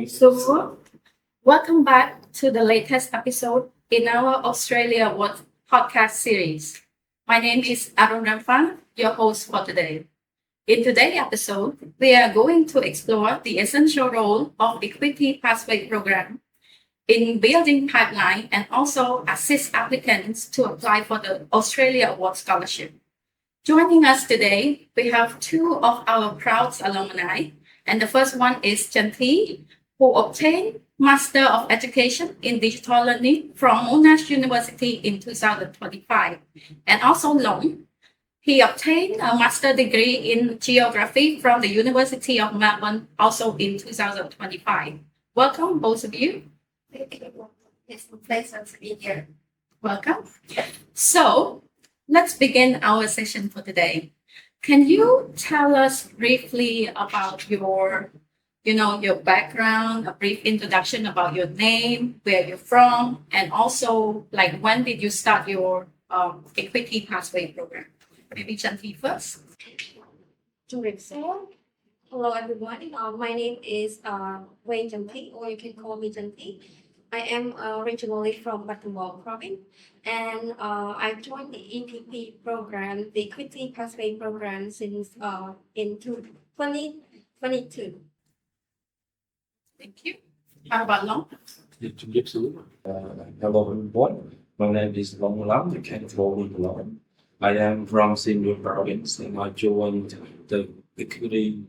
So, welcome back to the latest episode in our Australia podcast series. My name is Arun Ramphang, your host for today. In today's episode, we are going to explore the essential role of equity pathway program in building pipeline and also assist applicants to apply for the Australia Award Scholarship. Joining us today, we have two of our proud alumni, and the first one is Chanti, who obtained Master of Education in Digital Learning from Monash University in 2025, and also Long. He obtained a master degree in geography from the University of Melbourne, also in 2025. Welcome, both of you. Thank you. It's a pleasure to be here. Welcome. So, let's begin our session for today. Can you tell us briefly about your background, a brief introduction about your name, where you're from, and also like when did you start your equity pathway program? Maybe Chanti first. So, hello everyone. My name is Wayne Janti, or you can call me Janti. I am originally from Battambang province, and I joined the EPP program, the Equity Pathway program, since in 2022. Thank you. How about Long? Hello everyone. My name is Long Lam. You can call me Long. I am from Sydney province, and I joined the Equity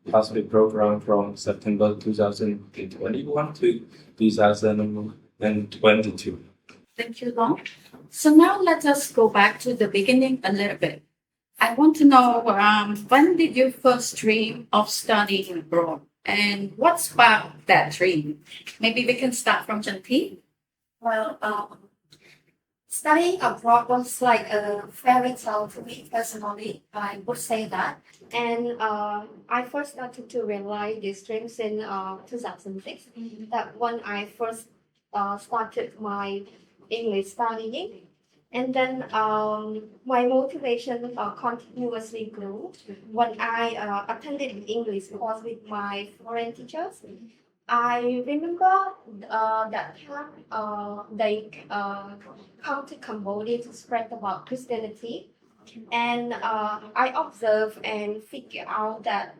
Pathway program from September 2021 to 2022. Thank you, Long. So now let us go back to the beginning a little bit. I want to know when did you first dream of studying abroad, and what sparked that dream? Maybe we can start from Chanti. Well, studying abroad was like a fairy tale to me personally. I would say that, and I first started to realize these dreams in 2006. That when I first started my English studying, and then my motivation continuously grew when I attended an English course with my foreign teachers. I remember that time they come to Cambodia to spread about Christianity, and I observed and figured out that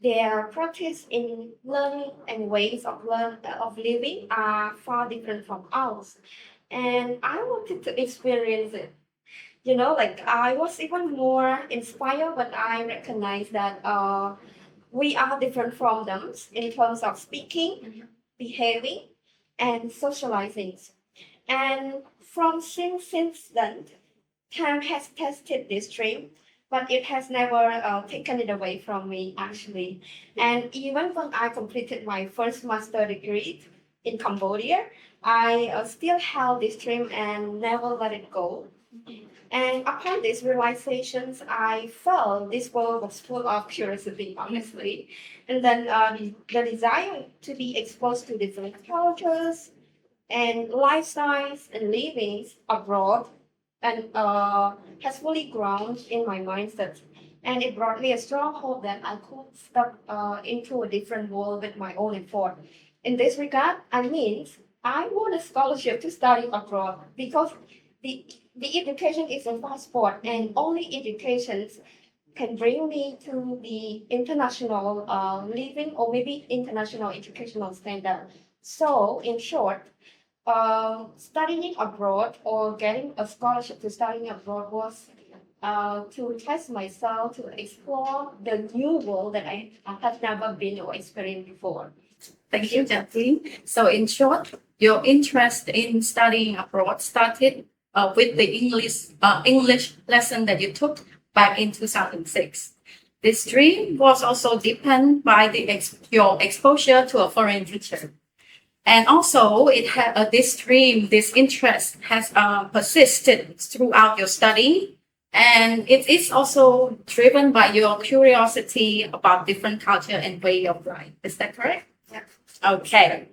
their practice in learning and ways of living are far different from ours, and I wanted to experience it. Like I was even more inspired when I recognized that we are different from them in terms of speaking, behaving, and socializing. And since then, time has tested this dream, but it has never taken it away from me actually. And even when I completed my first master degree in Cambodia, I still held this dream and never let it go. And upon these realizations, I felt this world was full of curiosity, honestly. And then the desire to be exposed to different cultures and lifestyles and livings abroad and has fully grown in my mindset. And it brought me a strong hope that I could step into a different world with my own effort. In this regard, I want a scholarship to study abroad because the the education is a passport, and only education can bring me to the international living or maybe international educational standard. So, in short, studying abroad or getting a scholarship to studying abroad was to test myself, to explore the new world that I have never been or experienced before. Thank you, Jacqueline. So, in short, your interest in studying abroad started with the English lesson that you took back in 2006. This dream was also deepened by your exposure to a foreign teacher. And also, this interest has persisted throughout your study. And it is also driven by your curiosity about different culture and way of life. Is that correct? Yeah. Okay.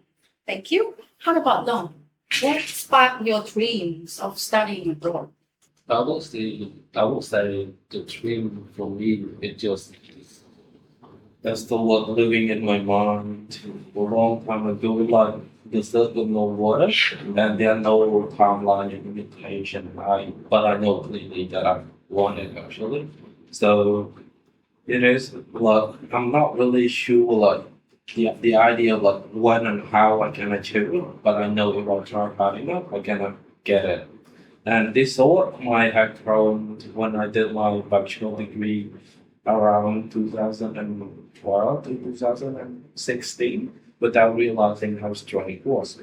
Thank you. How about Long? What sparked your dreams of studying abroad? I would say the dream for me is just That's the what living in my mind a long time ago. Like there's no water and there are no timeline limitation. But I know clearly that I want it actually. So it is like I'm not really sure like the idea of like when and how I can achieve it, but I know if I try hard enough I can get it. And this all my background when I did my bachelor degree around 2012 to 2016 without realizing how strong it was.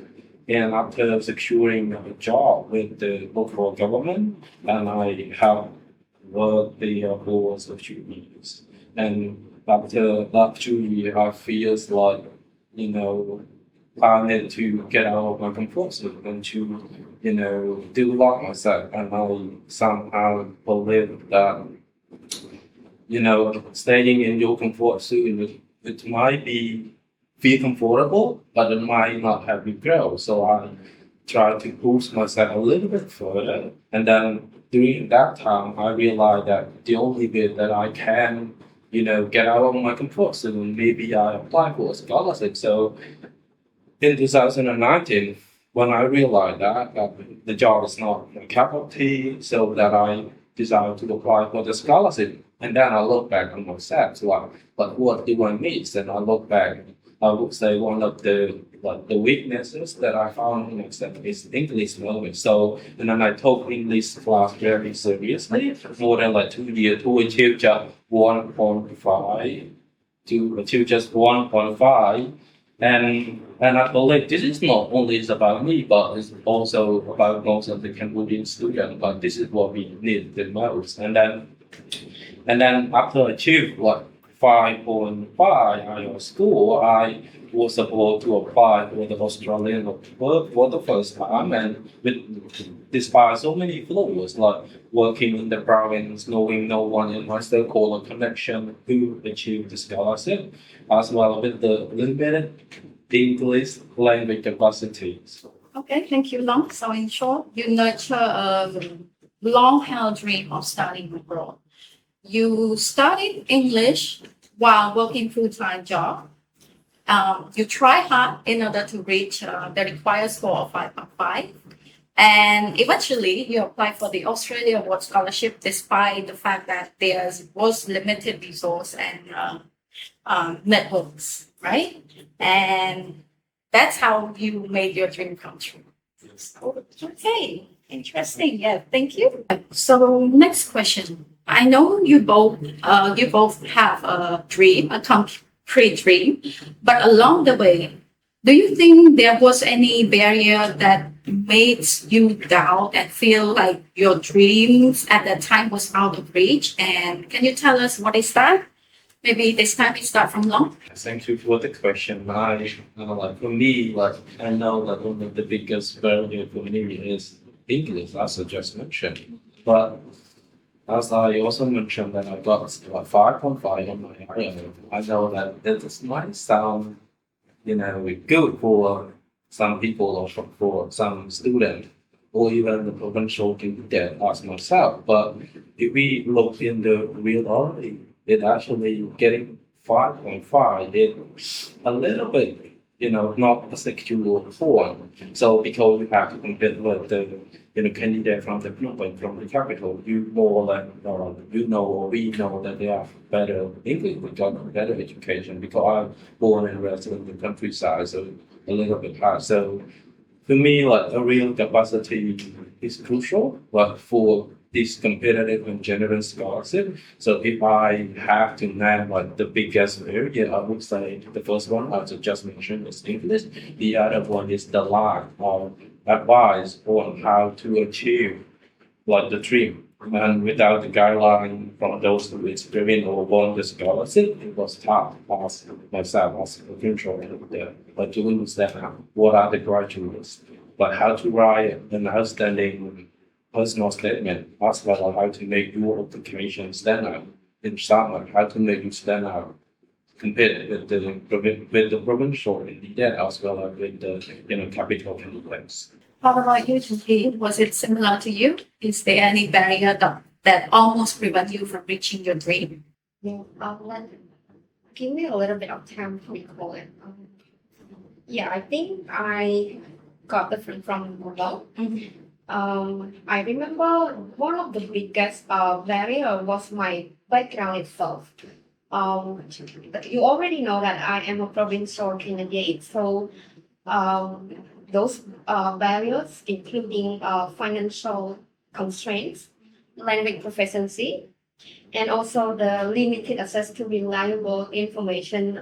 And after securing a job with the local government, and I have worked there for a few years. And after that 2 years, I feel like, you know, I need to get out of my comfort zone and to, do like myself. And I somehow believe that staying in your comfort zone, it might be feel comfortable, but it might not help you grow. So I try to push myself a little bit further. And then during that time, I realized that the only way that I can, get out of my comfort zone, maybe I apply for a scholarship. So in 2019, when I realized that the job is not my cup of tea, so that I decided to apply for the scholarship. And then I look back on myself, so like, but what do I miss? And I look back, I would say one of the weaknesses that I found in myself is English language. So and then I took English class very seriously, more than like 2 years to achieve just 1.5 to achieve just 1.5 and I believe this is not only is about me, but it's also about most of the Cambodian students. But this is what we need the most. And then after I achieved like 5.5 IELTS score, I was able to apply for the Australian work for the first time. And despite so many flaws, like working in the province, knowing no one in my circle or connection who achieved the scholarship, as well with the limited English language capacities. Okay, thank you, Long. So, in short, you nurture a long-held dream of studying abroad. You studied English while working full-time job. You try hard in order to reach the required score of 5.5. And eventually, you apply for the Australia Award Scholarship despite the fact that there was limited resource and networks, right? And that's how you made your dream come true. So, okay, interesting. Yeah, thank you. So, next question. I know you both have a dream, a concrete dream, but along the way, do you think there was any barrier that made you doubt and feel like your dreams at that time was out of reach? And can you tell us what is that? Maybe this time we start from Long. Thank you for the question. Like for me, like I know that one of the biggest barrier for me is English, as I just mentioned. But as I also mentioned that I got like 5.5 on my IELTS, I know that this might sound, good for some people or for some student or even the provincial candidate as myself. But if we look in the reality, it actually getting 5.5 is a little bit, not a secure form. So because you have to compete with the candidate from the Phnom from the capital, you more like or we know that they have better English, we got better education because I'm born and raised in the countryside, so a little bit hard. So for me, like a real capacity is crucial, like for this competitive and general scholarship. So if I have to name like the biggest barrier, I would say the first one I just mentioned is English. The other one is the lack of advice on how to achieve like the dream. And without the guideline from those who experience or won the scholarship, it was tough as myself as a future leader. But to understand what are the criteria, but how to write an outstanding personal statement, as well as how to make your application stand out in summer, how to make you stand out compared with the provincial candidate as well as with the capital candidates. How about you, Jinky? Was it similar to you? Is there any barrier that almost prevent you from reaching your dream? Yeah, when give me a little bit of time to recall it. Yeah, I think I got the friend from Google. I remember one of the biggest barrier was my background itself. You already know that I am a provincial candidate, so um, those barriers, including financial constraints, language proficiency, and also the limited access to reliable information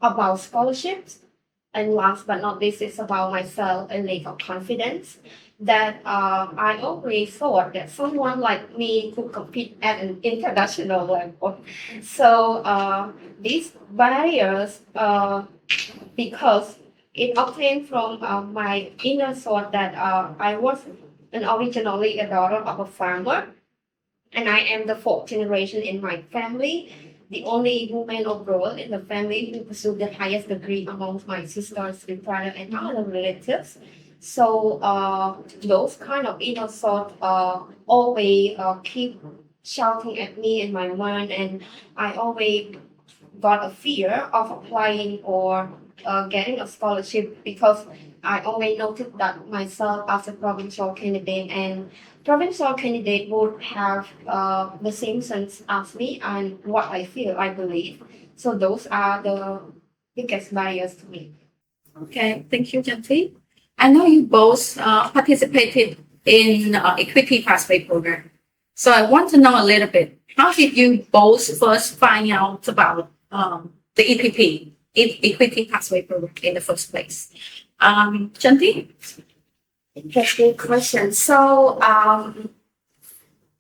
about scholarships. And last but not least, it's about myself and lack of confidence that I always thought that someone like me could compete at an international level. So these barriers, because it obtained from my inner thought that I was originally a daughter of a farmer, and I am the fourth generation in my family, the only woman or girl in the family who pursued the highest degree amongst my sisters and brother and other relatives. So those kind of inner thoughts always keep shouting at me in my mind, and I always got a fear of applying or getting a scholarship because I only noted that myself as a provincial candidate, and provincial candidate would have the same sense as me and what I feel, I believe. So those are the biggest barriers to me. Okay, thank you, Janti. I know you both participated in equity pathway program. So I want to know a little bit. How did you both first find out about the EPP, equity pathway program, in the first place? Janti? Interesting question. So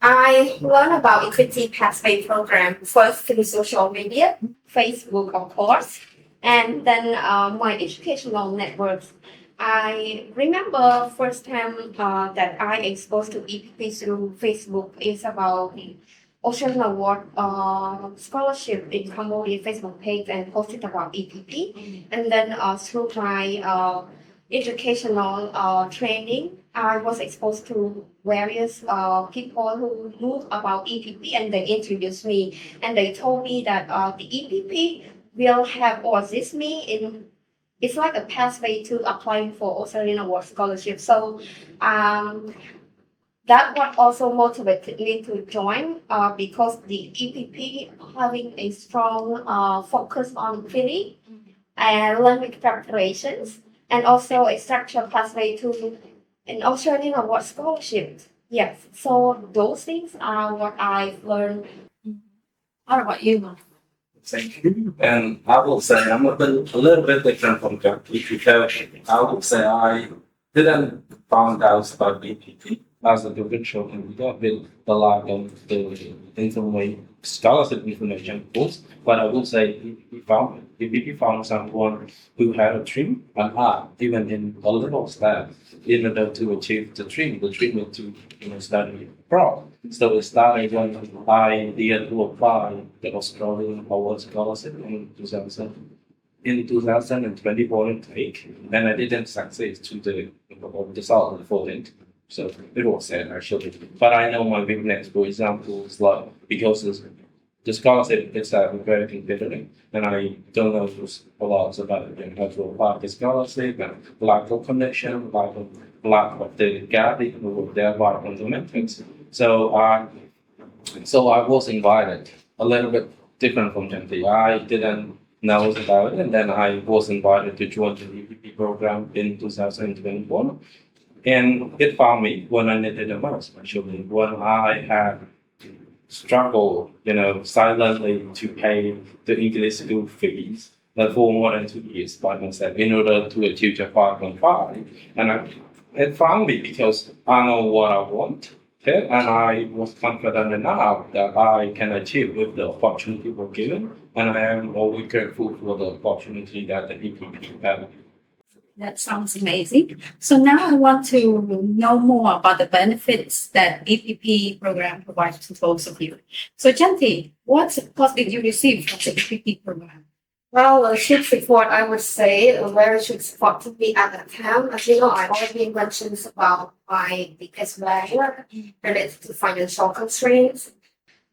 I learned about equity pathway program first through social media, Facebook, of course, and then my educational networks. I remember first time that I exposed to EPP through Facebook is about the Ocean Award scholarship in Cambodia Facebook page and posted about EPP, and then through my educational training, I was exposed to various people who knew about EPP, and they introduced me, and they told me that the EPP will have or assist me in. It's like a pathway to applying for Australian Award scholarship. So that what also motivated me to join because the EPP having a strong focus on theory and language preparations, and also a structured pathway to an Australian Award scholarship. Yes, so those things are what I've learned. What about you? Thank you. And I will say I'm a little bit different from Jackie because I would say I didn't find out about BPP as a provincial candidate with the lack of the information, scholarship information, of course. But I would say BPP found someone who had a dream and heart, even in a little step, in order to achieve the dream was to study abroad. So it started when I began to apply the Australian Award Scholarship in 2024 intake, and I didn't succeed to the result for it. So it was sad actually. But I know my weakness, for example, is like because the scholarship itself is very competitive, and I don't know a lot about how to apply the scholarship and lack of connection, lack of the guiding or thereby fundamentals. So I was invited, a little bit different from Genti. I didn't know about it, and then I was invited to join the EPP program in 2021. And it found me when I needed the most, actually, when I had struggled, silently to pay the English school fees for more than 2 years by myself in order to achieve a 5.5. It found me because I know what I want. Okay, and I was confident enough that I can achieve with the opportunity we're given, and I am always grateful for the opportunity that the EPP have. That sounds amazing. So now I want to know more about the benefits that EPP program provides to both of you. So Janti, what support did you receive from the EPP program? Well, a huge support, I would say, a very huge support to me at that time. As you know, I already mentioned about my biggest barrier related to financial constraints.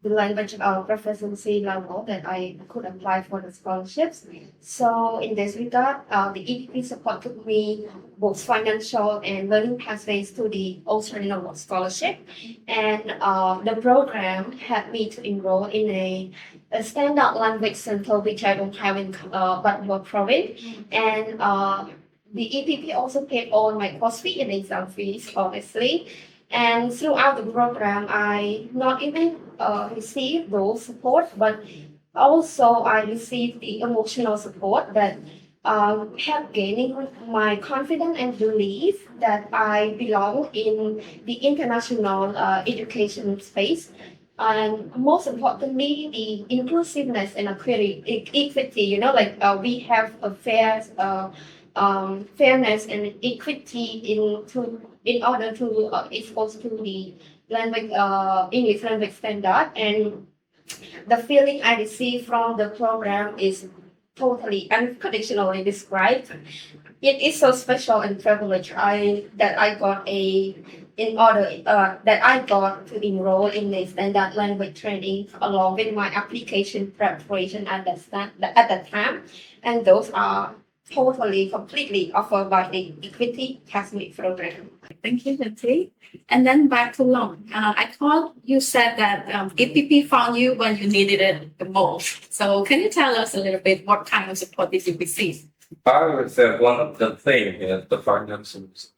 the language proficiency level that I could apply for the scholarships. So in this regard, the EPP supported me both financial and learning pathways to the Australian Award Scholarship. And the program had me to enroll in a standard language center, which I don't have in Butler province. And the EPP also paid all my course fee and exam fees, obviously. And throughout the program, I not even received those support, but also I received the emotional support that helped gaining my confidence and belief that I belong in the international education space. And most importantly, the inclusiveness and equity. Like we have a fairness and equity in order to expose to the language English language standard. And the feeling I receive from the program is totally unconditionally described. It is so special and privileged that I got that I got to enroll in the standard language training along with my application preparation at that time, and those are totally completely offered by the Equity Academy program. Thank you, Nancy. And then back to Long. I thought you said that EPP found you when you needed it the most. So can you tell us a little bit what kind of support did you receive? I would say one of the things is the financials.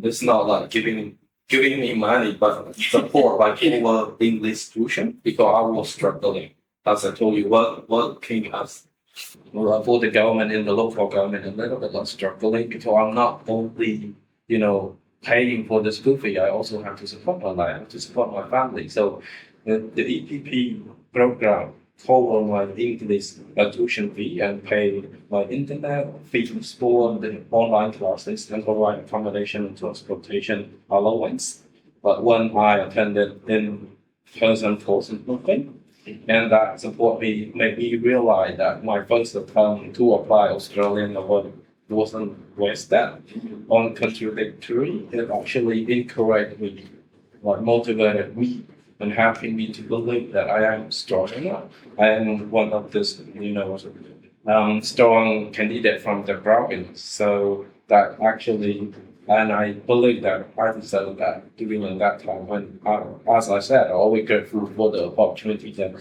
It's not like giving me money, but support like over English tuition because I was struggling. As I told you, working as for the government in the local government a little bit like struggling because I'm not only paying for the school fee. I also have to support my life, to support my family. So the EPP program cover my English tuition fee and pay my internet fees for the online classes and provide accommodation and transportation allowance. But when I attended in-person courses, nothing. And that support made me realize that my first attempt to apply Australian award wasn't wasted. On contradictory, it actually encouraged me, like motivated me and helping me to believe that I am strong enough. I am one of this, strong candidate from the province. So that actually, and I believe that I deserve that during that time. When, as I said, I always grateful for the opportunity that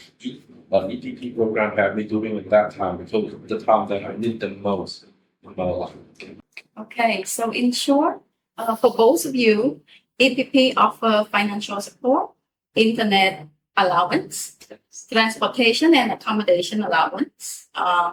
EPP program had me during that time because the time that I need the most in my life. Okay, so in short, for both of you, EPP offer financial support, internet allowance, transportation and accommodation allowance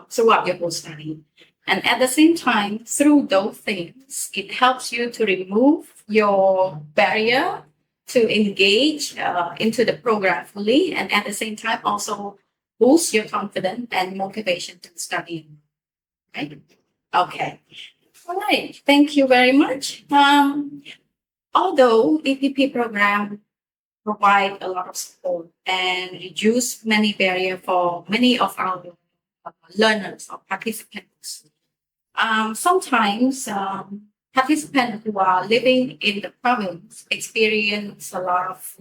throughout your whole study. And at the same time, through those things, it helps you to remove your barrier to engage into the program fully, and at the same time also boost your confidence and motivation to study. Right? Okay. All right. Thank you very much. Although EPP program provide a lot of support and reduce many barriers for many of our learners or participants. Sometimes participants who are living in the province experience a lot of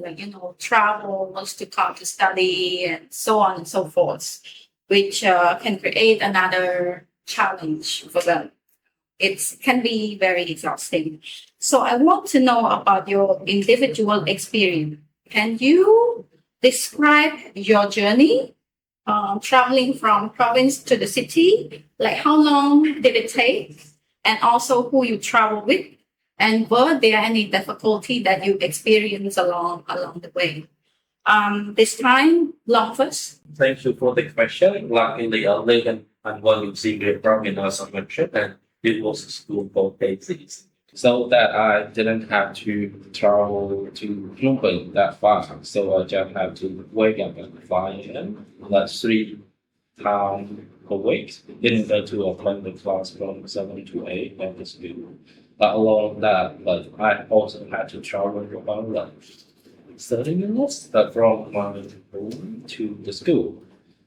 travels to come to study and so on and so forth, which can create another challenge for them. It can be very exhausting. So I want to know about your individual experience. Can you describe your journey traveling from province to the city? Like how long did it take? And also who you travel with? And were there any difficulty that you experienced along the way? This time, Long first. Thank you for the question. Luckily, I live and work in Secret Province, as I mentioned, and it was a school for basics. So that I didn't have to travel to Phnom Penh that far. So I just have to wake up at 5 a.m. like 3 times a week in order to attend the class from 7 to 8 at the school. But along that, but I also had to travel about like 30 minutes from my home to the school.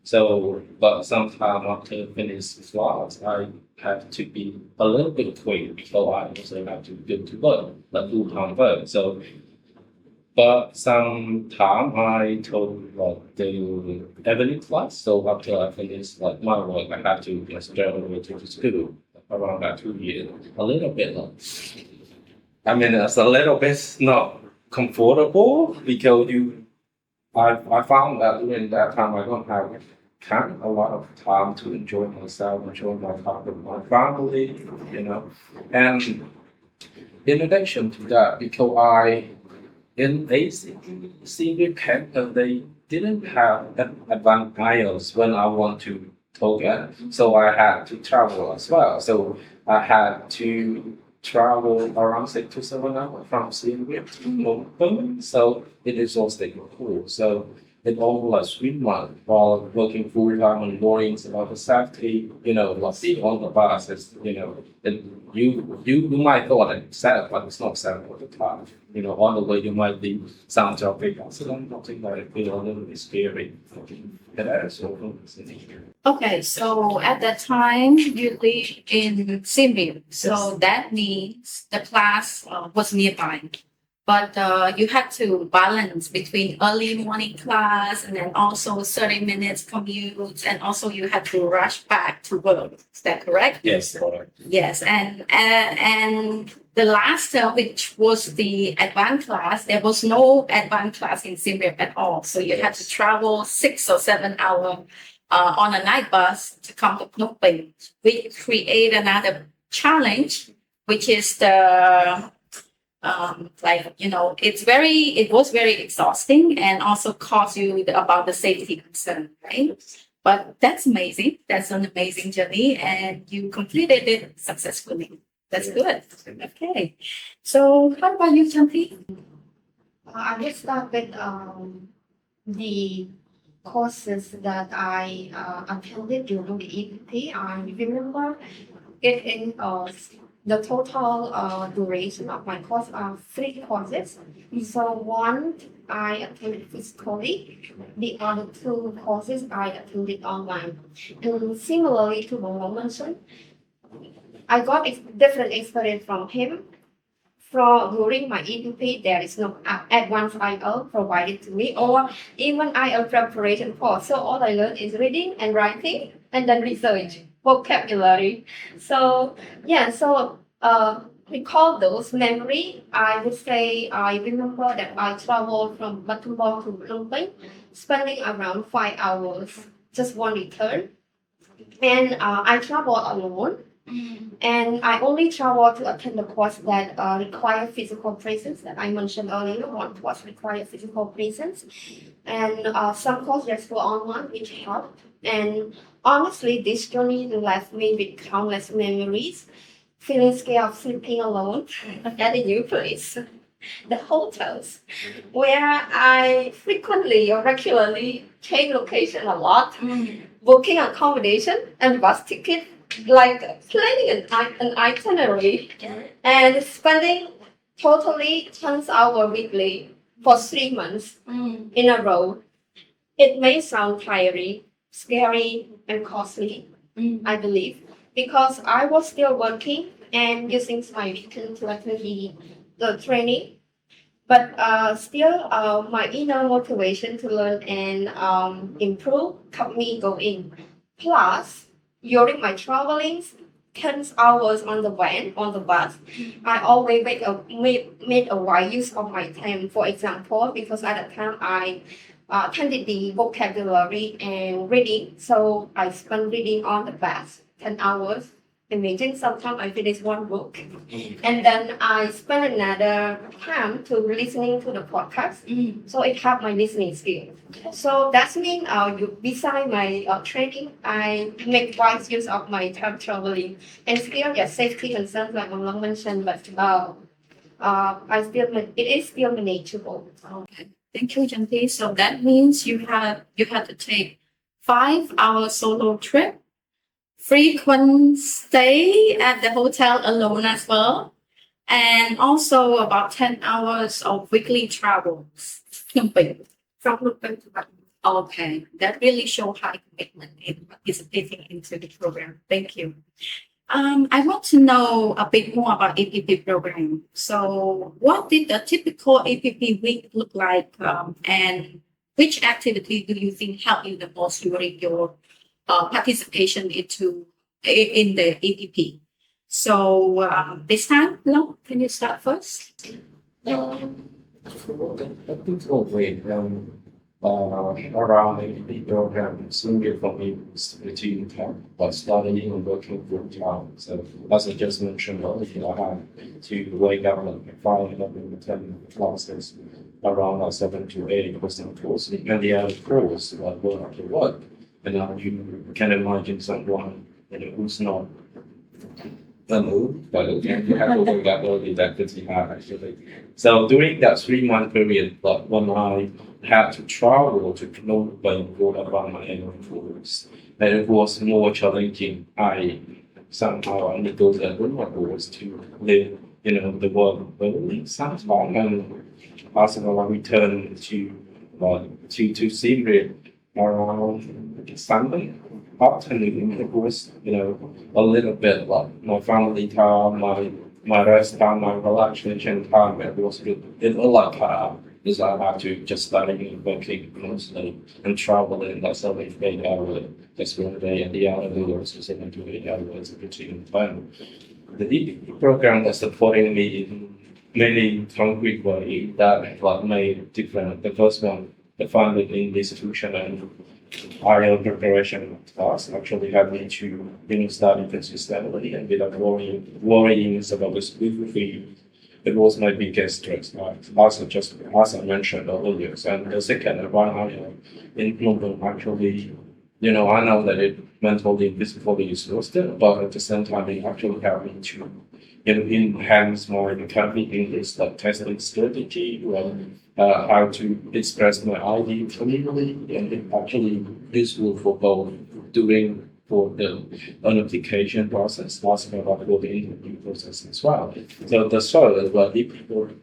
So, but sometime after finish class, I have to be a little bit quick because I also have to go to work, like full-time work. So But sometime I took like the evening class. So after I finish like my work, I have to just travel to the school around that 2 years. A little bit. I mean, it's a little bit not comfortable because I found that during that time I don't have kind of a lot of time to enjoy myself, enjoy my time with my family, you know. And in addition to that, because I in senior camp, they didn't have advanced IELTS when I want to talk it, so I had to travel as well. So I had to travel around 6 to 7 hours from Siem Reap to Melbourne. So it is also cool. So it almost 3 months while working full time on mornings about the safety, like being on the bus is, and you might thought it's sad, but it's not sad all the time. On the way you might be some traffic accident, something like feel a little bit scary. Okay, so at that time you live in Siem. So that means the class was nearby. But you had to balance between early morning class and then also 30 minutes commute, and also you had to rush back to work. Is that correct? Yes, correct. Yes, and the last, which was the advanced class, there was no advanced class in Siem Reap at all. So you had to travel 6 or 7 hours on a night bus to come to Phnom Penh. We create another challenge, which is the it was very exhausting and also caused you about the safety concern, right? But that's amazing. That's an amazing journey, and you completed it successfully. That's good. Okay. So how about you, Chanti? I will start with the courses that I attended during the EPP. I remember it in the total duration of my course are 3 courses. So one I attended physically, the other 2 courses I attended online. And similarly to what mentioned, I got different experience from him. During my EPP, there is no advanced IELTS provided to me, or even IELTS preparation course. So all I learned is reading and writing, and then research, vocabulary. So yeah, so recall those memory. I would say I remember that I traveled from Battambang to Phnom Penh, spending around 5 hours, just one return, and I traveled alone. And I only travel to attend the course that require physical presence that I mentioned earlier. One course require physical presence, and some courses were online, which helped. And honestly, this journey left me with countless memories. Feeling scared of sleeping alone at a new place, the hotels, where I frequently or regularly change location a lot, booking accommodation and bus ticket, like planning an itinerary, and spending totally 10 hours weekly for 3 months in a row. It may sound tiring, scary, and costly, I believe, because I was still working and using my weekend to attend the training. But still, my inner motivation to learn and improve kept me going. Plus, during my travelings, 10 hours on the van, on the bus, I always made a wide use of my time. For example, because at that time I attended the vocabulary and reading, so I spent reading on the bus 10 hours. Imagine sometimes I finish one book, and then I spend another time to listening to the podcast. So it helped my listening skill. So that means beside my training, I make wise use of my time traveling, and still yes, safety concerns like Mama mentioned, but it is still manageable. Okay. Thank you, Chanti. So that means you had to take 5 hour solo trip, frequent stay at the hotel alone as well, and also about 10 hours of weekly travels. Phnom Penh. From Phnom Penh to Batam. Okay, that really shows high commitment in participating into the program. Thank you. I want to know a bit more about EPP program. So, what did a typical EPP week look like, and which activity do you think helped you the most during your participation in the EPP? So, this time, no, can you start first? Um, I think always around the program senior for me is between time, but studying and working full time. So as I just mentioned earlier, I had to wake up at 5 10 classes around 7 to 8% course, and the other course work after work. And now you can imagine someone who's not move, but you have to work out early that pretty hard actually. So during that 3 month period, but when I had to travel to Phnom Penh for about my annual course, and it was more challenging. I somehow I negotiated with my boss to live, the world really sometime and also I returned to Siem Reap around Sunday afternoon. It was, a little bit like my family time, my rest time, my relaxation time. It was a lot because I had to just study and working mostly and traveling. That's only 8 hours just one day, and the other day was 7 to 8 hours between time. The DPP program was supporting me in many concrete ways that like made different. The first one, the funding in the institution and IELTS preparation class actually had me to study consistently and without worrying about the school fee. It was my biggest stress, as I mentioned earlier. And the second one I implemented actually, I know that it mentally and physically is exhausted, but at the same time it actually helped me to enhance my academic English like testing strategy, how to express my idea clearly, and it actually useful for both doing for the application process, also for the interview process as well. So the third, the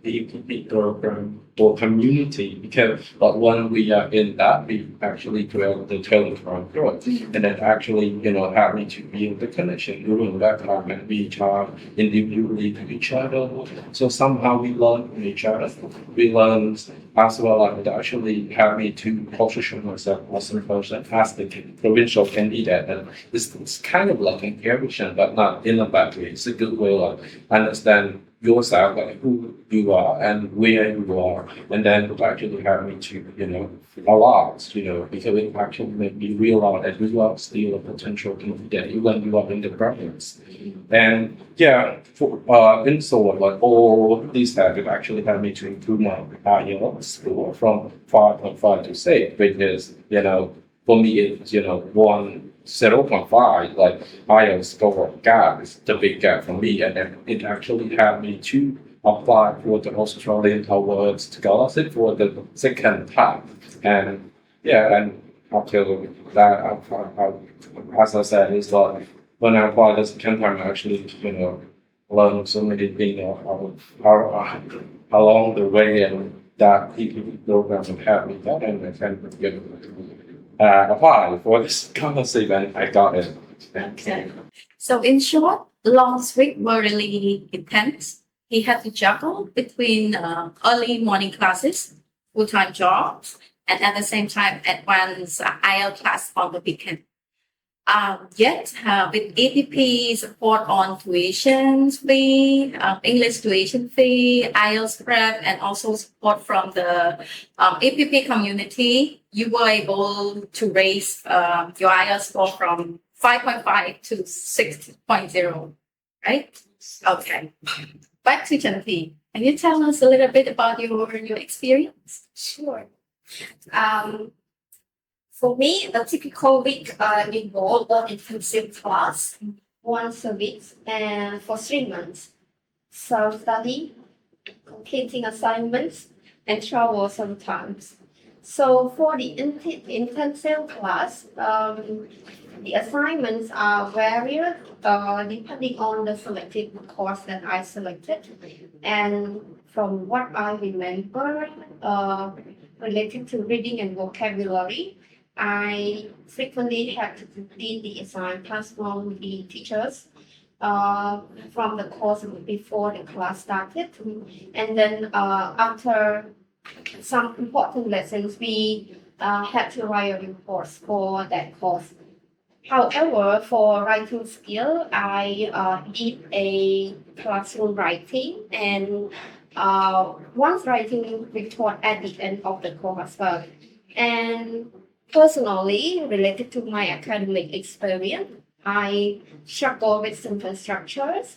EPP program for community, because when we are in that, we actually create the Telegram group, and then actually, having to build the connection during that time, and we talk individually to each other. So somehow we learn from each other. We learn as well as it actually helped me to position myself as a person as the provincial candidate. And it's kind of like an evolution, but not in a bad way. It's a good way to understand yourself, like who you are and where you are, and then it actually helped me to, a lot, because it actually made me realize that you are still a potential candidate even you are in the province. And yeah, in short, like all these habits actually helped me to improve my IELTS score from 5.5 to 6, which is, for me, it's, 0.5, like IELTS score gap is the big gap for me. And then it actually helped me to apply for the Australian Awards scholarship for the second time. And yeah, and after that, as I said, it's like when I applied the second time, I actually, learned so many things along the way, and that EPP program have helped me that, and I can apply for this scholarship, and I got it. Okay. So, in short, Long's week were really intense. He had to juggle between early morning classes, full-time jobs, and at the same time advance IELTS class on the weekend. Yet, with EPP support on tuition fee, English tuition fee, IELTS prep, and also support from the EPP community, you were able to raise your IELTS score from 5.5 to 6.0, right? Okay. Back to Chanti. Can you tell us a little bit about your experience? Sure. For me, a typical week involved an intensive class once a week and for 3 months. Self-study, completing assignments, and travel sometimes. So for the intensive class, the assignments are varied depending on the selected course that I selected. And from what I remember, related to reading and vocabulary, I frequently had to complete the assigned task from the teachers from the course before the class started. And then after some important lessons, we had to write a report for that course. However, for writing skill, I did a classroom writing and once writing report at the end of the course. And personally, related to my academic experience, I struggle with sentence structures,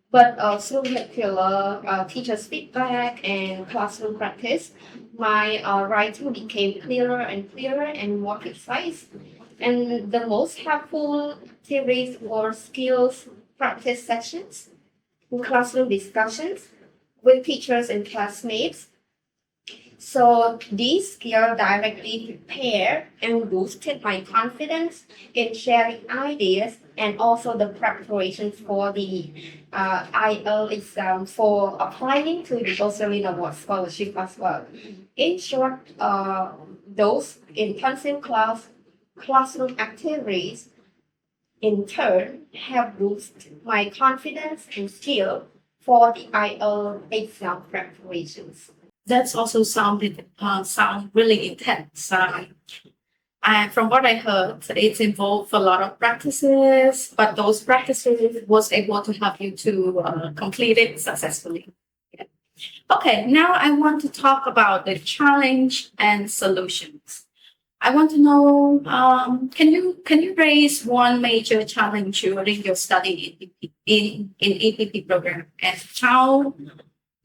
but through regular teachers' feedback and classroom practice, my writing became clearer and clearer and more precise. And the most helpful theories were skills practice sessions, classroom discussions with teachers and classmates. So these skills directly prepared and boosted my confidence in sharing ideas and also the preparations for the IEL exam for applying to the Australian Award Scholarship as well. In short, those intensive classroom activities in turn have boosted my confidence and skill for the IEL exam preparations. That's also sound really intense. And from what I heard, it involved a lot of practices, but those practices was able to help you to complete it successfully. Yeah. Okay, now I want to talk about the challenge and solutions. I want to know, can you raise one major challenge during your study in EPP program, and how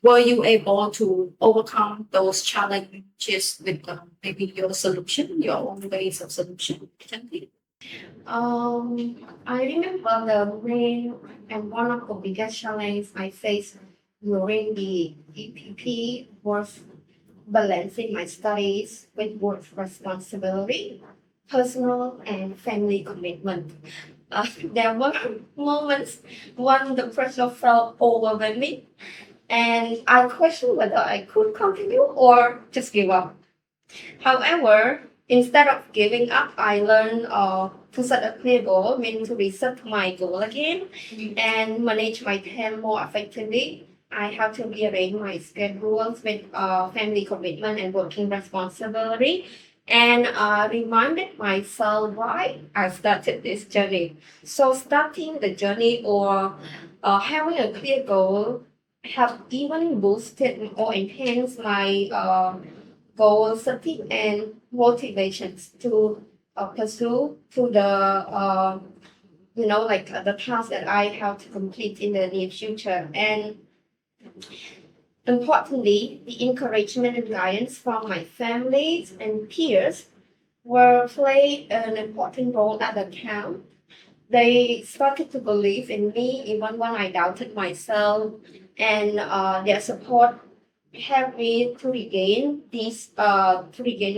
were you able to overcome those challenges with maybe your solution, your own ways of solution? Gently. I remember the main and one of the biggest challenges I faced during the EPP was balancing my studies with work responsibility, personal and family commitment. There were moments when the pressure felt overwhelming and I questioned whether I could continue or just give up. However, instead of giving up, I learned to set a clear goal, meaning to reset my goal again and manage my time more effectively. I have to rearrange my schedules with family commitment and working responsibility and reminded myself why I started this journey. So starting the journey or having a clear goal have even boosted or enhanced my goal setting and motivations to pursue to the the task that I have to complete in the near future. And importantly, the encouragement and guidance from my families and peers were played an important role at the time. They started to believe in me even when I doubted myself, and their support helped me to regain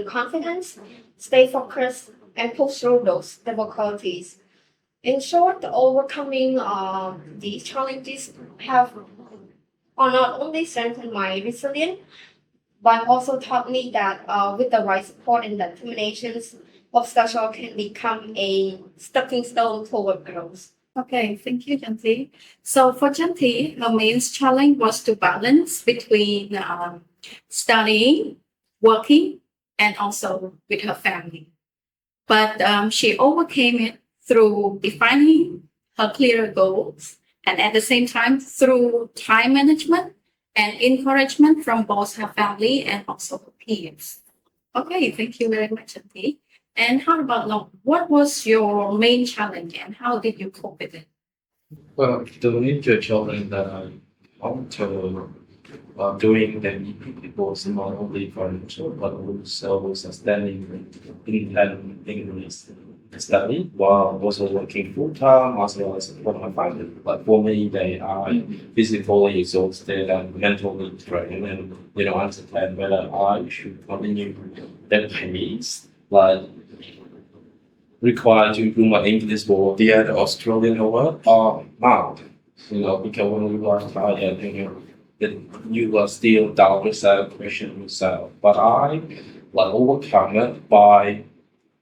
confidence, stay focused, and push through those difficulties. In short, overcoming these challenges have not only strengthened my resilience, but also taught me that with the right support and determinations, obstacle can become a stepping stone toward growth. Okay, thank you, Janti. So for Janti, the main challenge was to balance between studying, working, and also with her family. But she overcame it through defining her clear goals and at the same time through time management and encouragement from both her family and also her peers. Okay, thank you very much, Janti. And how about Long? What was your main challenge and how did you cope with it? Well, the major challenge that I encountered doing the EPP was not only financial but also sustaining independent English study while also working full time as well as for my family. But for me, they are physically exhausted and mentally drained, and understand whether I should continue that pace, like required to improve my English for the Australian award or not. Because when you are tired, that you are still doubt yourself, question yourself. But I overcome it by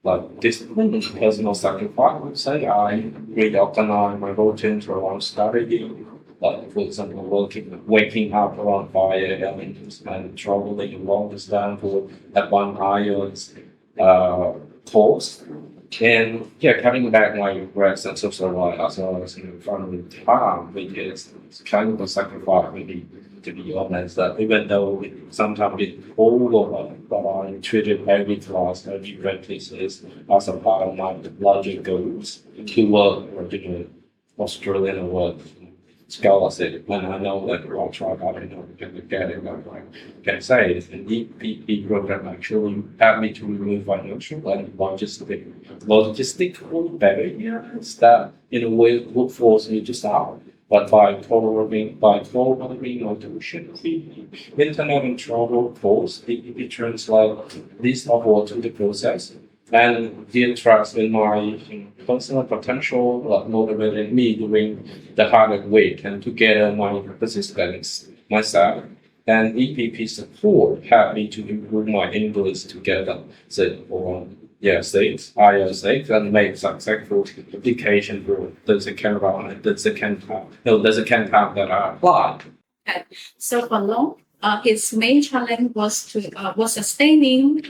like discipline and personal sacrifice. I would say I reorganize my routines around studying, like for example, waking up around 5 a.m. and traveling long distance for advanced IELTS course. And yeah, cutting back my regrets and social life as well as family time, which is kind of a sacrifice, maybe, to be honest. That even though sometimes it's overwhelming, but I treated every class, every practices as a part of my larger goals to work or Australian work scholarship. And I know that I'll try out, can get it. But I can say is the EPP program actually helped me to remove financial and logistical barriers that in a way would force me to start. But by following my tuition fee, internet and travel course, it translate this upward to the process and the interest in my personal potential motivated me during the hard week and together my persistence myself and EPP support helped me to improve my English together. So for IELTS and make successful application for the second round, the second time that I applied. Okay. So for Long, his main challenge was sustaining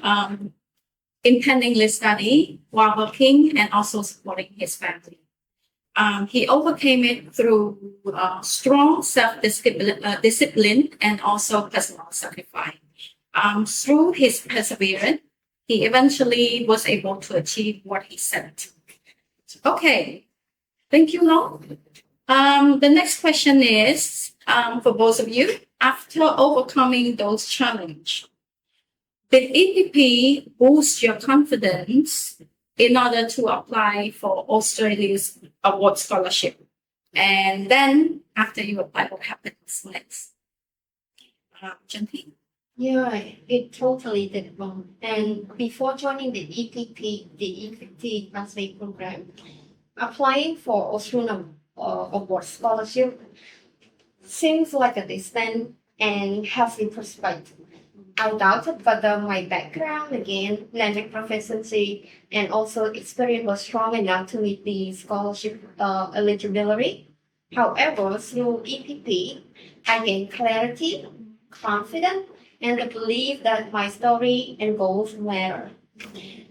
independently study while working and also supporting his family. He overcame it through strong self-discipline and also personal sacrifice. Through his perseverance, he eventually was able to achieve what he set. Okay, thank you, Long. The next question is for both of you. After overcoming those challenges, did EPP boost your confidence in order to apply for Australia's award scholarship? And then after you apply, what happens next? Janti? Yeah, it totally did wrong. And before joining the EPP, the EPP pathway program, applying for Australian award scholarship seems like a distant and healthy prospect. I doubted whether my background, again, language proficiency, and also experience was strong enough to meet the scholarship eligibility. However, through EPP, I gained clarity, confidence, and the belief that my story and goals matter.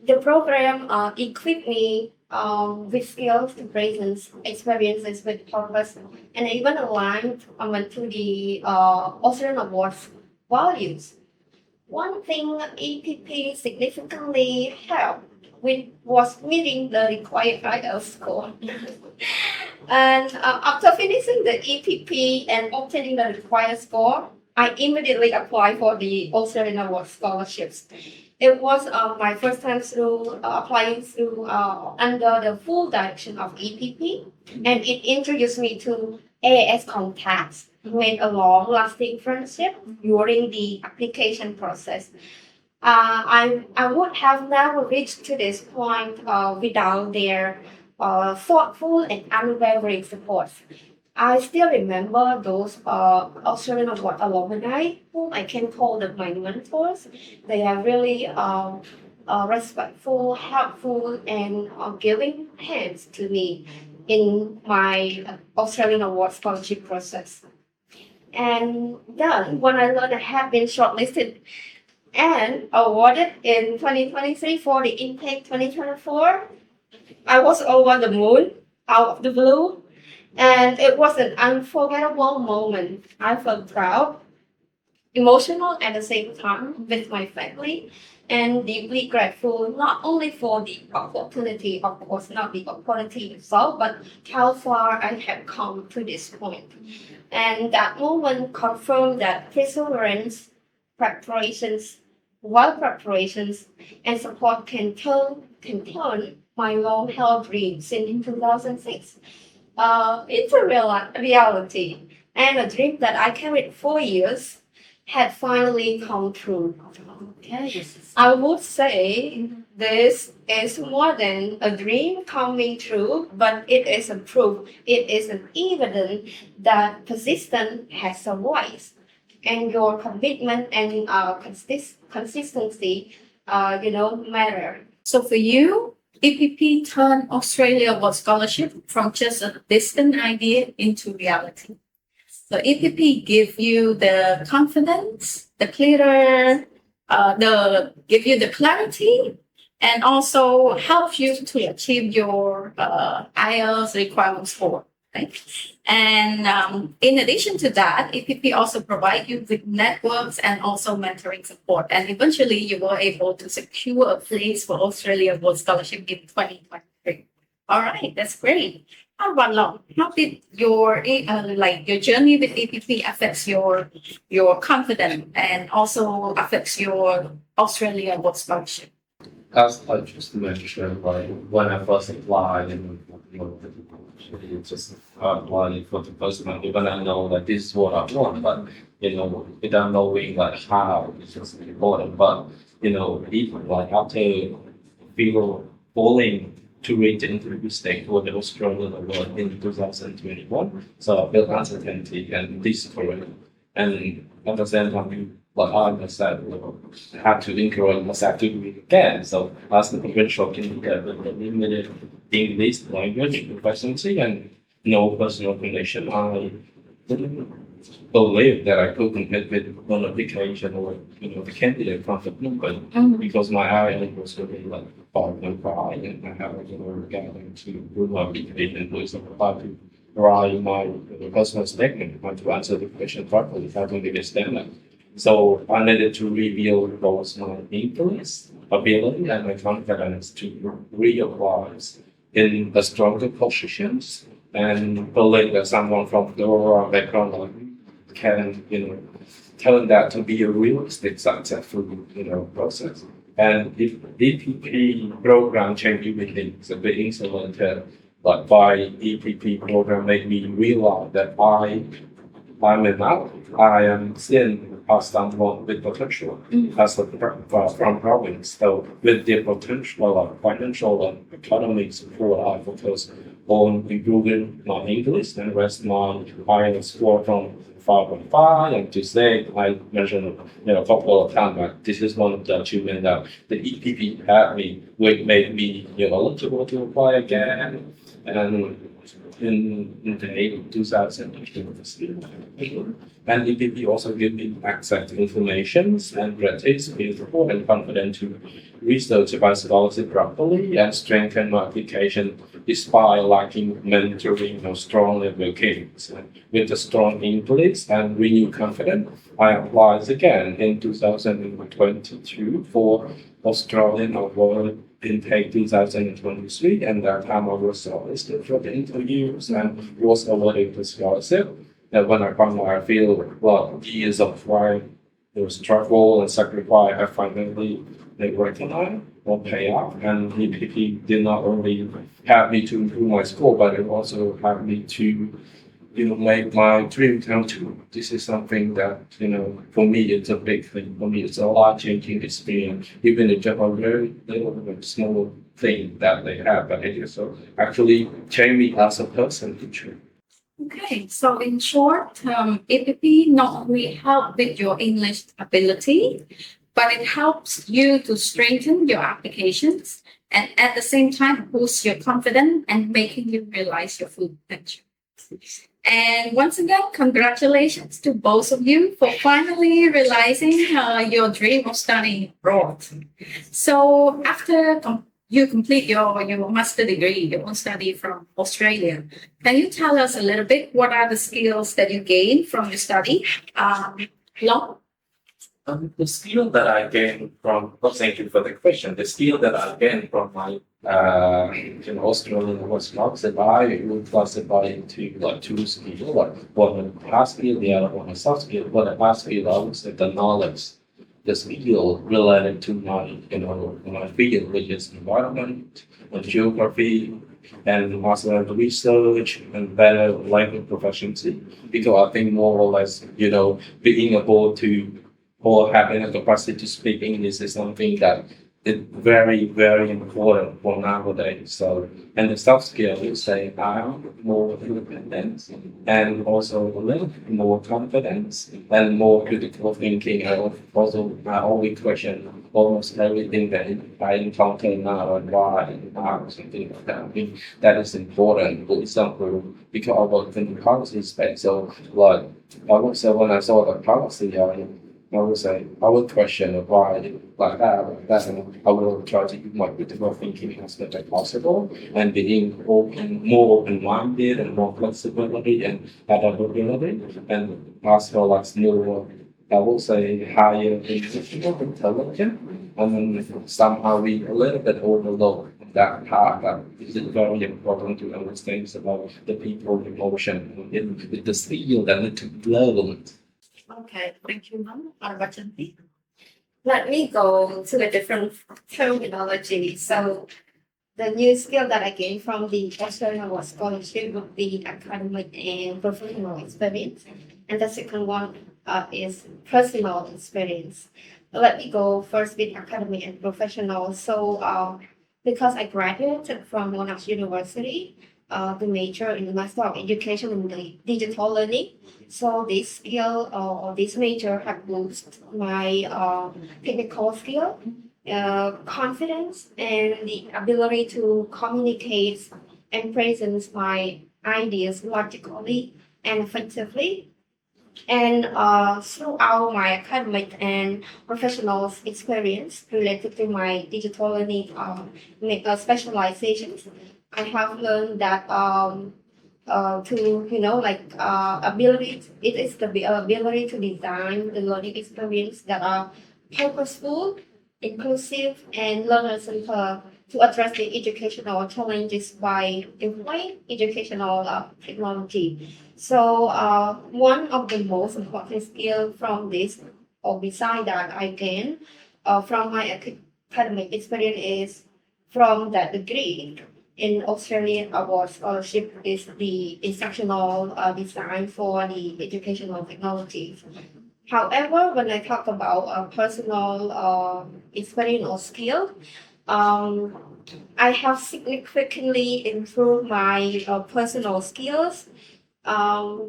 The program equipped me with skills to present experiences with purpose and even aligned to the Australian Awards values. One thing EPP significantly helped with was meeting the required IELTS score. And after finishing the EPP and obtaining the required score, I immediately applied for the Australian Award scholarships. It was my first time through applying through under the full direction of EPP, and it introduced me to AAS contacts, made a long-lasting friendship during the application process. I would have never reached to this point without their thoughtful and unwavering support. I still remember those Australian Award alumni whom I can call them my mentors. They are really respectful, helpful, and giving hands to me in my Australian Award scholarship process. And then when I learned I had been shortlisted and awarded in 2023 for the intake 2024, I was over the moon, out of the blue, and it was an unforgettable moment. I felt proud, emotional at the same time with my family, and deeply grateful not only for the opportunity, of course, not the opportunity itself, but how far I had come to this point. And that moment confirmed that perseverance, preparations, preparations, and support can turn my long-held dream since 2006 into reality. And a dream that I carried for years had finally come true. Yes. I would say this is more than a dream coming true, but it is a proof, it is an evidence that persistence has a voice. And your commitment and consistency matter. So for you, EPP turned Australia World Scholarship from just a distant idea into reality. So EPP give you the confidence, the clearer, give you the clarity, and also help you to achieve your IELTS requirement score. Right? And in addition to that, EPP also provide you with networks and also mentoring support. And eventually, you were able to secure a place for Australia World Scholarship in 2023. All right, that's great. How about Long? How did your journey with EPP affects your confidence and also affects your Australia World Scholarship? As I just mentioned, like when I first applied and just applying for the first time, even I know that this is what I want, but without knowing like how it's just important. But even like after feel falling to reach the interview stage for the Australian Award in 2021, so I felt uncertainty and discouraged. And at the same time, like I myself had to encourage myself to do it again. So as the provincial can get the limited English language proficiency and no personal connection, I didn't believe that I could compete with one application or the candidate from the movement because my IELTS was really like 5.5 and I have gathering to improve my application was about to write my personal statement to answer the question properly. I don't understand that. So I needed to reveal both my English ability and my confidence to realize in the stronger positions and believe that someone from the rural background can, turn that to be a realistic successful, process. And if EPP program changed everything, so being selected like by EPP program made me realize that I'm enough. I am seen as someone with potential as from province. So with the potential like financial and economic support, I focus on improving my English and rest my IELTS score from 5.5 and to say I mentioned a couple of times that this is one of the achievements that the EPP had me, which made me eligible to apply again and in the year 2018. And EPP also give me access to information and practice beautiful and confident to research about scholarship properly and strengthen my application despite lacking mentoring or strong advocates. With a strong English and renewed confidence, I applied again in 2022 for Australian Award intake 2023, and that time I was shortlisted for the interviews and was awarded the scholarship. And when I found out, I feel years of trying, struggle and sacrifice have finally recognized or pay off. And EPP did not only help me to improve my score, but it also helped me to make my dream come true. This is something that, for me, it's a big thing. For me, it's a life-changing experience. Even if just a very little, small thing that they have, but it is actually changed me as a person, actually. Okay, so in short, EPP not only help with your English ability, but it helps you to strengthen your applications and at the same time boost your confidence and making you realize your full potential. And once again, congratulations to both of you for finally realizing your dream of studying abroad. So after you complete your master degree, your own study from Australia, can you tell us a little bit what are the skills that you gained from your study? Long? The skill that I gained from, thank you for the question. The skill that I gained from my Australian was not that I would classify into like two skills, like one a hard skill, the other one a soft skill. But the hard skill, I would say the knowledge, the skill related to my my field, which is environment, and geography, and also the research and better language proficiency. Because I think more or less, being able to or having a capacity to speak English is something that it's very, very important for nowadays. So, and the soft skills, you say, are more independence and also a little bit more confidence and more critical thinking. I always question almost everything that I encounter now and why or something like that. I think that is important. For example, because I work in the policy space, so like I would say when I saw the policy, I would say I would question why like that, and I will try to use my critical thinking as much as possible and being more open-minded and more flexibility and adaptability and also like more, I would say higher emotional intelligence. And then somehow we a little bit overlook that part that is very important to understand about the people emotion in the skill that need to be learned. Okay, thank you, ma'am. Arvachanti. Let me go to a different terminology. So the new skill that I gained from the Australian Award Scholarship would be academic and professional experience. And the second one is personal experience. Let me go first with academic and professional. So because I graduated from Monash University, the major in the Master of Education in the Digital Learning. So this skill or this major have boosted my technical skill, confidence, and the ability to communicate and present my ideas logically and effectively. And throughout my academic and professional experience related to my digital learning specializations, I have learned that to ability it is the ability to design the learning experience that are purposeful, inclusive, and learner centered to address the educational challenges by employing educational technology. So one of the most important skills from this or beside that I gained from my academic experience is from that degree in Australian Award Scholarship is the instructional design for the educational technologies. However, when I talk about personal experience or skill, um, I have significantly improved my personal skills,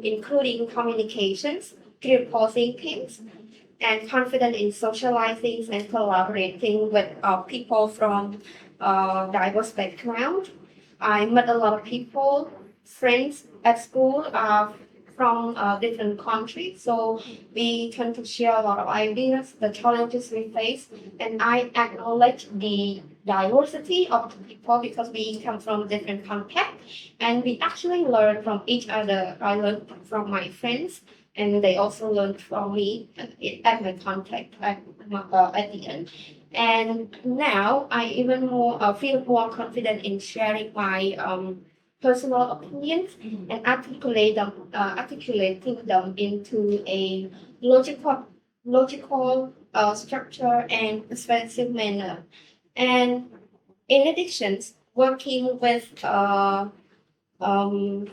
including communications, critical thinking, and confident in socializing and collaborating with people from diverse backgrounds. I met a lot of people, friends at school from different countries. So we tend to share a lot of ideas, the challenges we face, and I acknowledge the diversity of the people because we come from different contexts and we actually learn from each other. I learned from my friends and they also learned from me at my contact at the end. And now I even more feel more confident in sharing my personal opinions and articulating them into a logical structure and persuasive manner. And in addition, working with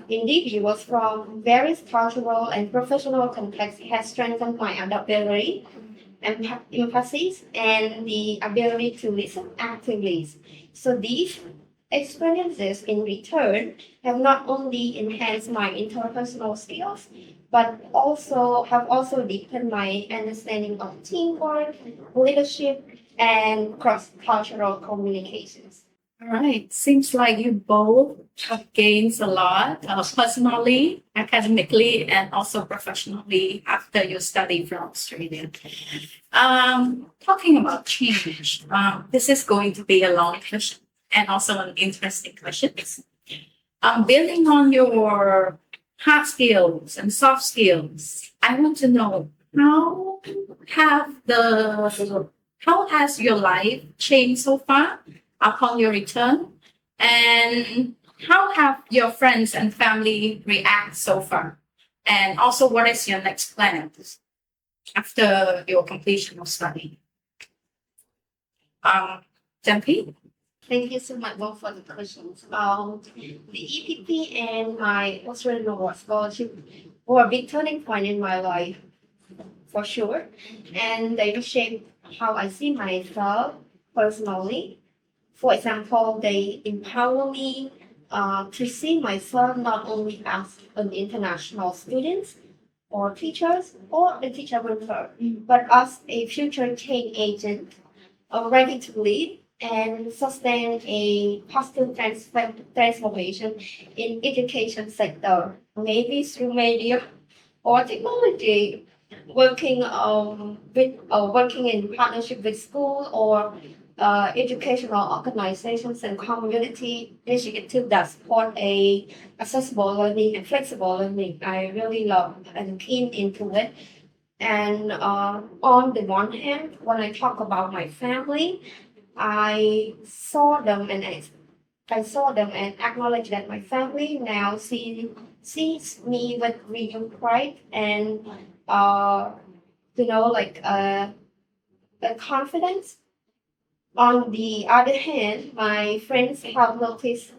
individuals from various cultural and professional contexts has strengthened my adaptability, empathy, and the ability to listen actively. So these experiences in return have not only enhanced my interpersonal skills, but also deepened my understanding of teamwork, leadership, and cross-cultural communications. All right. Seems like you both have gained a lot personally, academically, and also professionally after you study from Australia. Talking about change, this is going to be a long question and also an interesting question. Building on your hard skills and soft skills, I want to know how has your life changed so far upon your return, and how have your friends and family react so far, and also what is your next plan after your completion of study? Jampi? Thank you so much both for the questions. The EPP and my Australian Award Scholarship were a big turning point in my life, for sure. And they shaped how I see myself, personally. For example, they empower me to see myself not only as an international student or teachers or a teacher mentor, but as a future change agent ready to lead and sustain a positive transformation in education sector, maybe through media or technology, working in partnership with school or educational organizations and community initiatives that support a accessible learning and flexible learning. I really love and keen into it. And on the one hand, when I talk about my family, I saw them and I saw them and acknowledge that my family now sees me with real pride and uh, like a confidence. On the other hand, my friends have noticed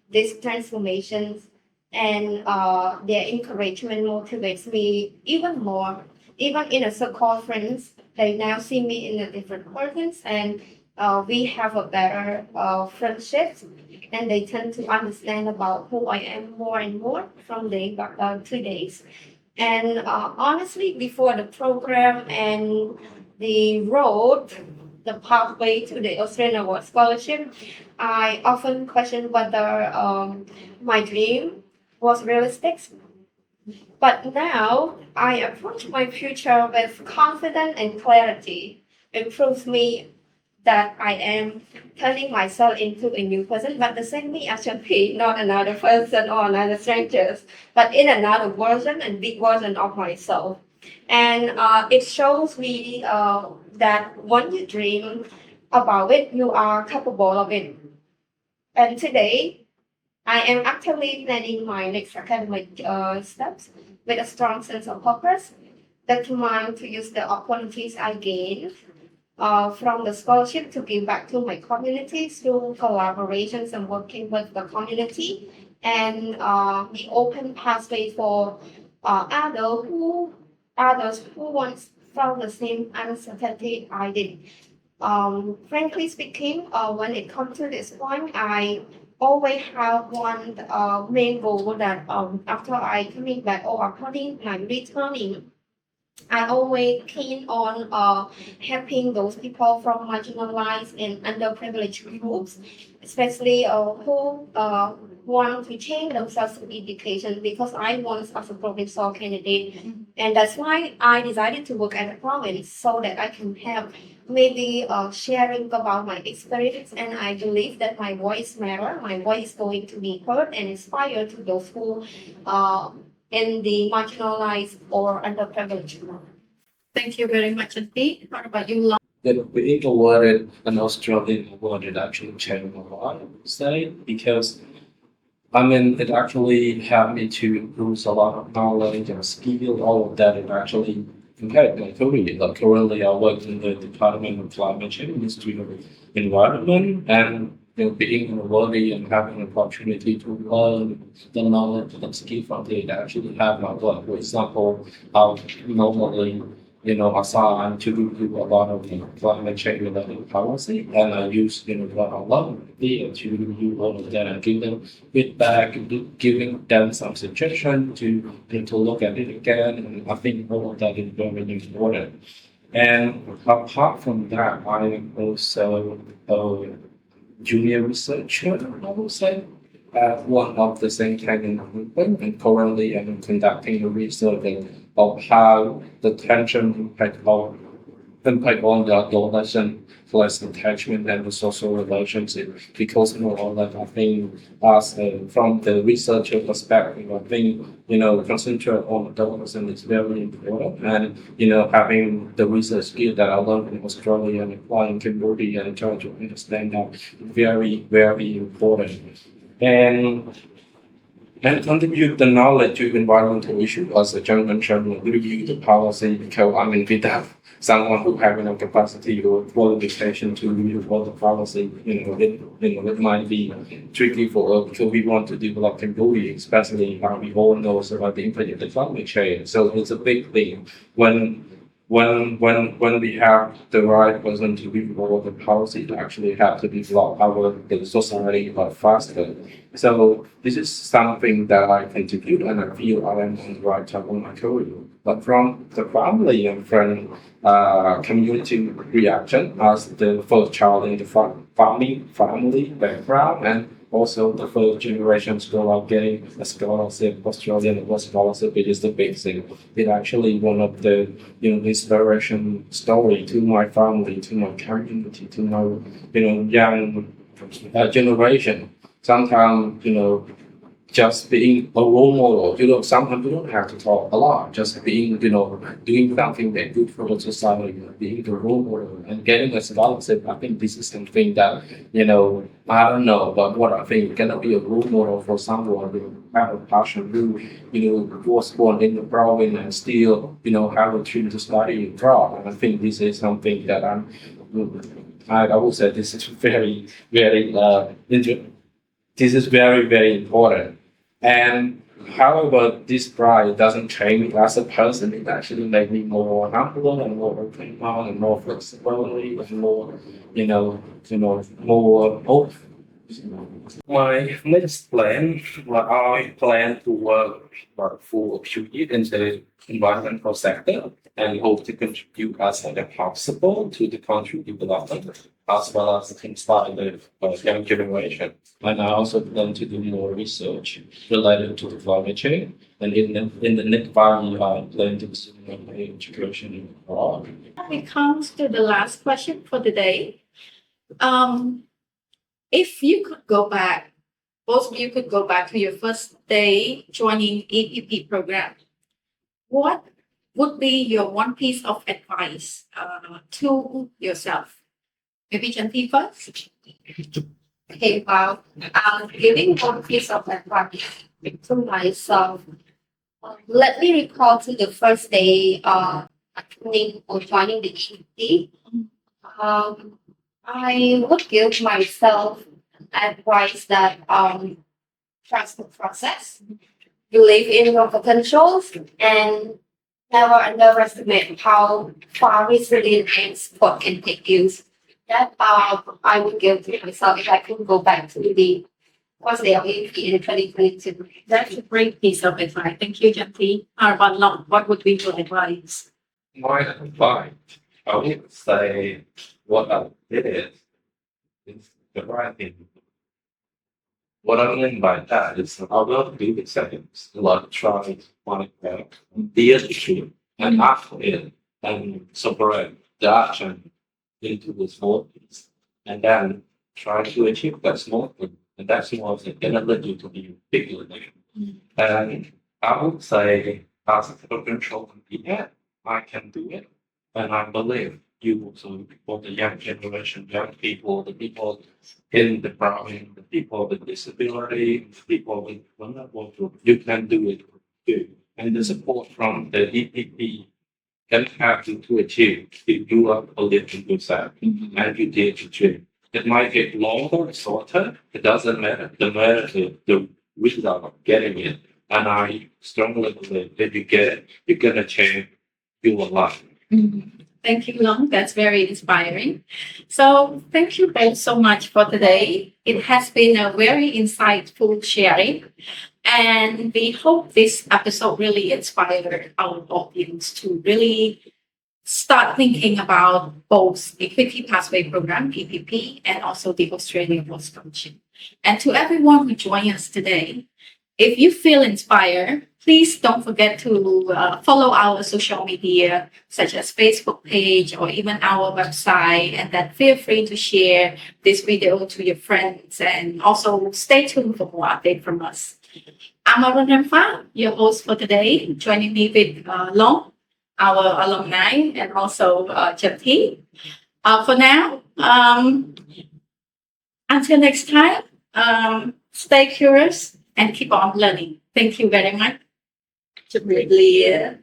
these transformations, and their encouragement motivates me even more. Even in a circle of friends, they now see me in a different persons, and we have a better friendship, and they tend to understand about who I am more and more from day to days. And honestly, before the program and the road, the pathway to the Australian Award Scholarship, I often questioned whether my dream was realistic. But now I approach my future with confidence and clarity. It proves me that I am turning myself into a new person, but the same me I should be, not another person or another stranger, but in another version and big version of myself. And it shows me that when you dream about it, you are capable of it. And today, I am actively planning my next academic steps with a strong sense of purpose, determined to use the opportunities I gained from the scholarship to give back to my community through collaborations and working with the community and the open pathway for others who once felt the same uncertainty I did. Frankly speaking, when it comes to this point, I always have one main goal that after I coming back or according my returning, I always keen on helping those people from marginalized and underprivileged groups, especially who want to change themselves in education because I was as a provincial candidate. And that's why I decided to work at the province so that I can have maybe sharing about my experience. And I believe that my voice matter, my voice is going to be heard and inspire to those who uh, in the marginalized or underprivileged group. Thank you very much, Auntie. What about you, Long? That being awarded an Australian award it actually changed a lot, I would say, because I mean it actually helped me to improve a lot of knowledge and skill, all of that it actually impacted my career. Like currently I work in the Department of Climate Change Ministry of Environment and being awarded and having an opportunity to learn the knowledge and skill from it actually have my work. For example, I normally assigned to do a lot of climate change related policy, and I use what I love there to do all of that and give them feedback, giving them some suggestion to look at it again, and I think all of that is very important. And apart from that, I am also a junior researcher, I would say, at one of the same kind of movement, and currently I'm conducting a research of how the tension impact on the adolescent plus attachment and the social relationship. Because all that I think as from the researcher perspective, I think concentrate on adolescent is very important, and having the research skill that I learned in Australia and applying Cambodia and trying to understand that very very important. And contribute the knowledge to environmental issues as a John mentioned, review the policy because I mean without someone who having a capacity or qualification to review all the policy, it might be tricky for us because we want to develop Cambodia, especially how we all know about the impact of the climate change. So it's a big thing when when we have the right person to develop the policy to actually have to develop our the society faster. So this is something that I contribute and I feel I am on the right track on my career. But from the family and friend community reaction as the first child in the family background and also the first generation school of getting a scholarship, Australian scholarship, it is the big thing. It actually one of the inspiration story to my family, to my community, to my young generation. Sometimes just being a role model. Sometimes you don't have to talk a lot. Just being, doing something that good for the society, being the role model and getting a scholarship. I think this is something that, I don't know, but what I think cannot be a role model for someone who have a passion, who, was born in the province and still, have a dream to study abroad. And I think this is something that I would say this is very, very, this is very, very important. And however, this pride doesn't change me as a person. It actually made me more humble and more open-minded and more flexible and more, more open. My next plan, I plan to work for a few years in the environmental sector and hope to contribute as much as possible to the country development as well as inspire the young generation. And I also plan to do more research related to the climate change. And in the next 5 years, I plan to pursue my education abroad. We come to the last question for the day. If you could go back, both of you could go back to your first day joining EPP program, what would be your one piece of advice to yourself? Maybe Chanti first. Okay, well, giving one piece of advice to myself. Let me recall to the first day attending or joining the EPP. I would give myself advice that trust the process, believe in your potentials, and never underestimate how far resilient and sport can take you. That I would give to myself if I could go back to the first day of AP in 2022. That's a great piece of advice. Thank you, Chanti. Arban, what would be your advice? My advice, I would say what I did is the right thing. What I mean by that is I will do the settings, like try to find out the issue and act it and separate the action into the small piece and then try to achieve that small thing. And that small thing can lead you to be bigger thing. And I would say as a potential yeah, I can do it. And I believe you also for the young generation, young people, the people in the province, the people with disability, the people with vulnerable group, you can do it too. And the support from the EPP can help you to achieve if you are believe in yourself and you did achieve. It might get longer or shorter, it doesn't matter. The matter is the result of getting it. And I strongly believe that you get it, you're gonna change your life. Thank you, Long. That's very inspiring. So, thank you both so much for today. It has been a very insightful sharing, and we hope this episode really inspired our audience to really start thinking about both Equity Pathway Program, EPP, and also the Australian World Scholarship. And to everyone who joined us today, if you feel inspired, please don't forget to follow our social media, such as Facebook page or even our website, and then feel free to share this video to your friends. And also stay tuned for more updates from us. I'm Arun, your host for today, joining me with Long, our alumni, and also Japti. For now, until next time, stay curious and keep on learning. Thank you very much. Really